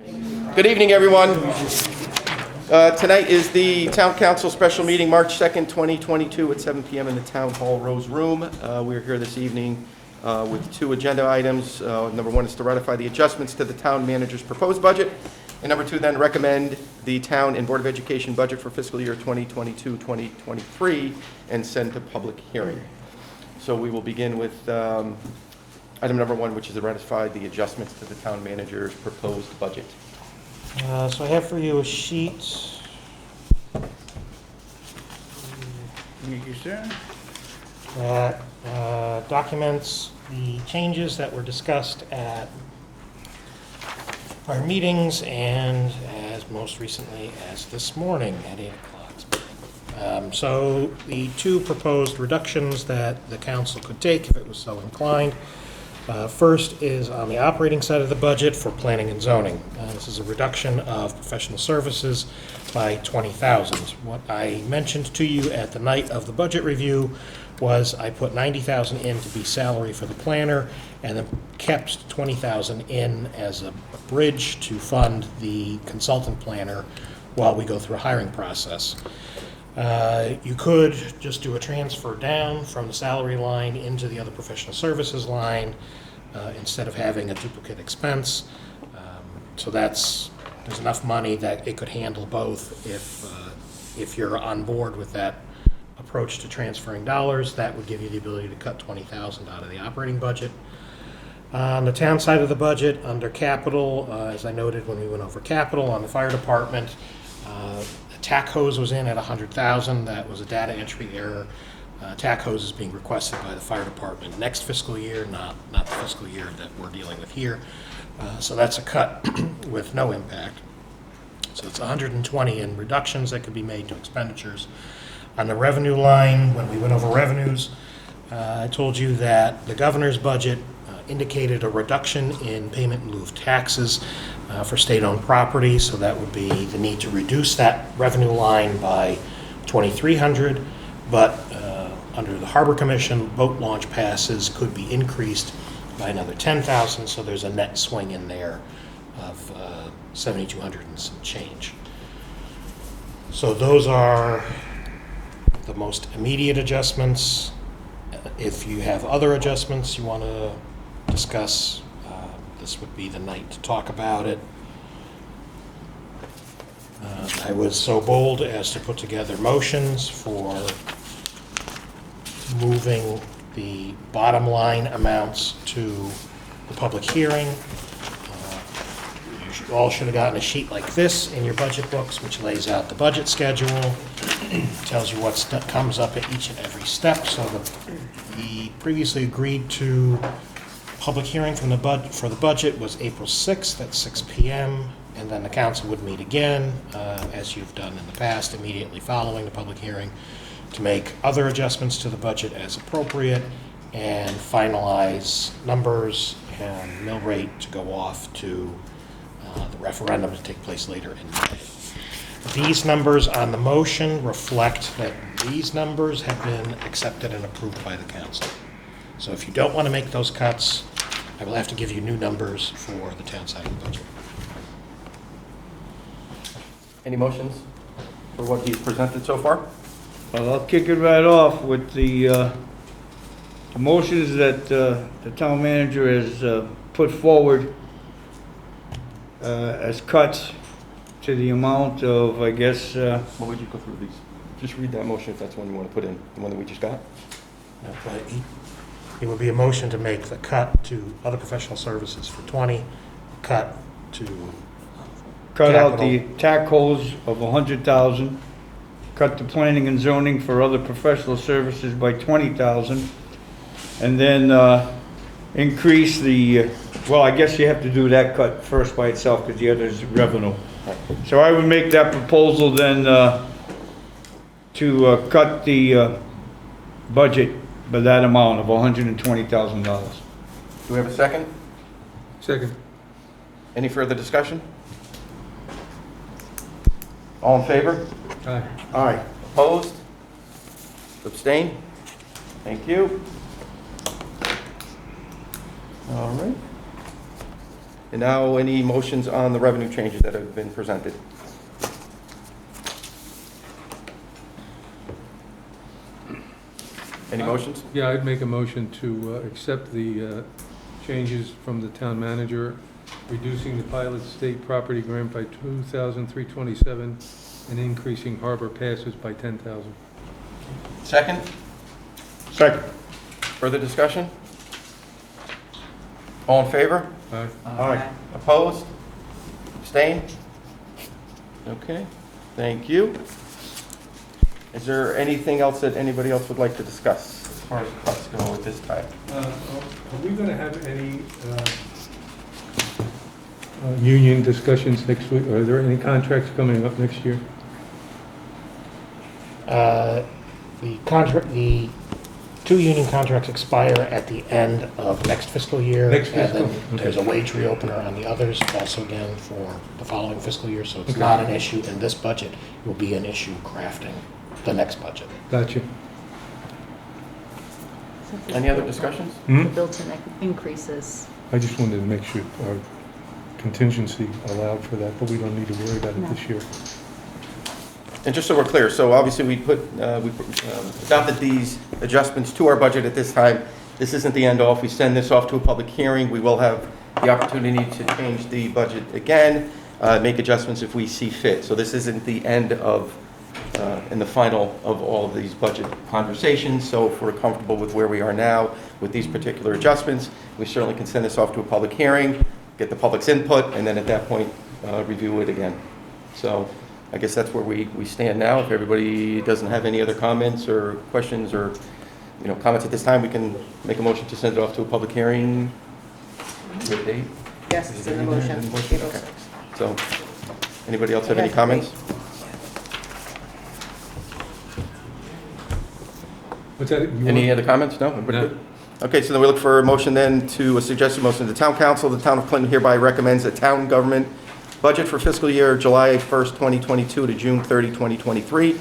Good evening, everyone. Tonight is the Town Council special meeting, March 2nd, 2022, at 7 p.m. in the Town Hall Rose Room. We're here this evening with two agenda items. Number one is to ratify the adjustments to the town manager's proposed budget. And number two, then recommend the Town and Board of Education budget for fiscal year 2022-2023 and send to public hearing. So we will begin with item number one, which is to ratify the adjustments to the town manager's proposed budget. So I have for you a sheet. Thank you, sir. That documents the changes that were discussed at our meetings and as most recently as this morning at 8 o'clock. So the two proposed reductions that the council could take if it was so inclined. First is on the operating side of the budget for planning and zoning. This is a reduction of professional services by $20,000. What I mentioned to you at the night of the budget review was I put $90,000 in to be salary for the planner and then kept $20,000 in as a bridge to fund the consultant planner while we go through a hiring process. You could just do a transfer down from the salary line into the other professional services line instead of having a duplicate expense. So there's enough money that it could handle both. If you're on board with that approach to transferring dollars, that would give you the ability to cut $20,000 out of the operating budget. On the town side of the budget, under capital, as I noted when we went over capital on the fire department, TAC hose was in at $100,000. That was a data entry error. TAC hose is being requested by the fire department next fiscal year, not the fiscal year that we're dealing with here. So that's a cut with no impact. So it's 120 in reductions that could be made to expenditures. On the revenue line, when we went over revenues, I told you that the governor's budget indicated a reduction in payment in lieu of taxes for state-owned property, so that would be the need to reduce that revenue line by $2,300, but under the Harbor Commission, boat launch passes could be increased by another $10,000, so there's a net swing in there of $7,200 and some change. So those are the most immediate adjustments. If you have other adjustments you want to discuss, this would be the night to talk about it. I was so bold as to put together motions for moving the bottom line amounts to the public hearing. You all should have gotten a sheet like this in your budget books, which lays out the budget schedule, tells you what comes up at each and every step. So the previously agreed to public hearing for the budget was April 6th at 6 p.m. and then the council would meet again, as you've done in the past, immediately following the public hearing, to make other adjustments to the budget as appropriate and finalize numbers and mill rate to go off to the referendum to take place later in May. These numbers on the motion reflect that these numbers have been accepted and approved by the council. So if you don't want to make those cuts, I will have to give you new numbers for the town side of the budget. Any motions for what he's presented so far? Well, I'll kick it right off with the motions that the town manager has put forward as cuts to the amount of, I guess... What would you go through these? Just read that motion if that's one you want to put in, the one that we just got. But it would be a motion to make the cut to other professional services for 20, cut to Cut out capital. the TAC hose of $100,000, cut the planning and zoning for other professional services by $20,000, and then increase the, well, I guess you have to do that cut first by itself because the other is revenue. So I would make that proposal then to cut the budget by that amount of $120,000. Do we have a second? Second. Any further discussion? All in favor? Aye. Aye. Opposed? Abstain? Thank you. All right. And now, any motions on the revenue changes that have been presented? Any motions? Yeah, I'd make a motion to accept the changes from the town manager, reducing the pilot state property grant by $2,327 and increasing harbor passes by $10,000. Second? Second. Further discussion? All in favor? Aye. Aye. Opposed? Abstained? Okay, thank you. Is there anything else that anybody else would like to discuss as far as cuts go at this time? Are we going to have any union discussions next week? Are there any contracts coming up next year? The two union contracts expire at the end of next fiscal year. Next fiscal, And then there's a wage reopener on the others, also again for the following fiscal year. So it's Okay. not an issue in this budget. It will be an issue crafting the next budget. Gotcha. Any other discussions? The built-in increases. I just wanted to make sure our contingency allowed for that, but we don't need to worry about No. it this year. And just so we're clear, so obviously we adopted these adjustments to our budget at this time. This isn't the end all. If we send this off to a public hearing, we will have the opportunity to change the budget again, make adjustments if we see fit. So this isn't the end of, and the final of all of these budget conversations. So if we're comfortable with where we are now with these particular adjustments, we certainly can send this off to a public hearing, get the public's input, and then at that point, review it again. So I guess that's where we stand now. If everybody doesn't have any other comments or questions or, comments at this time, we can make a motion to send it off to a public hearing. With date? Yes, it's in the motion. April Okay. 6th. So, anybody else have any Yes, comments? What's that? You Any want- other comments? No? Everybody No. good? Okay, so then we look for a motion then to, a suggested motion to the town council. The town of Clinton hereby recommends a town government budget for fiscal year July 1st, 2022 to June 30, 2023,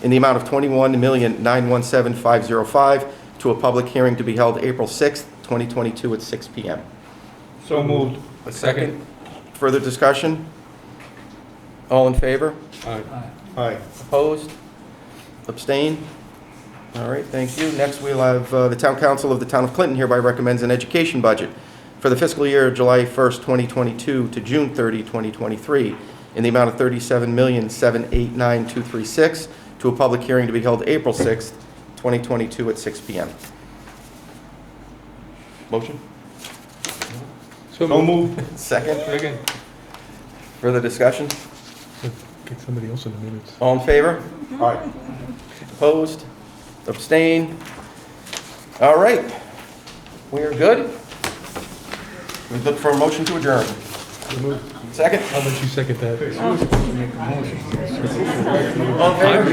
in the amount of $21,917,505 to a public hearing to be held April 6th, 2022 at 6 PM. So moved. A second? Further discussion? All in favor? Aye. Aye. Opposed? Abstain? All right, thank you. Next, we'll have the Town Council of the Town of Clinton hereby recommends an education budget for the fiscal year July 1st, 2022 to June 30, 2023, in the amount of $37,789,236 to a public hearing to be held April 6th, 2022 at 6 PM. Motion? So So moved. Second? Again, Further discussion? get somebody else in the minutes. All in favor? Aye. Opposed? Abstain? All right. We are good. We look for a motion to adjourn. Second? How about you second that? All in favor?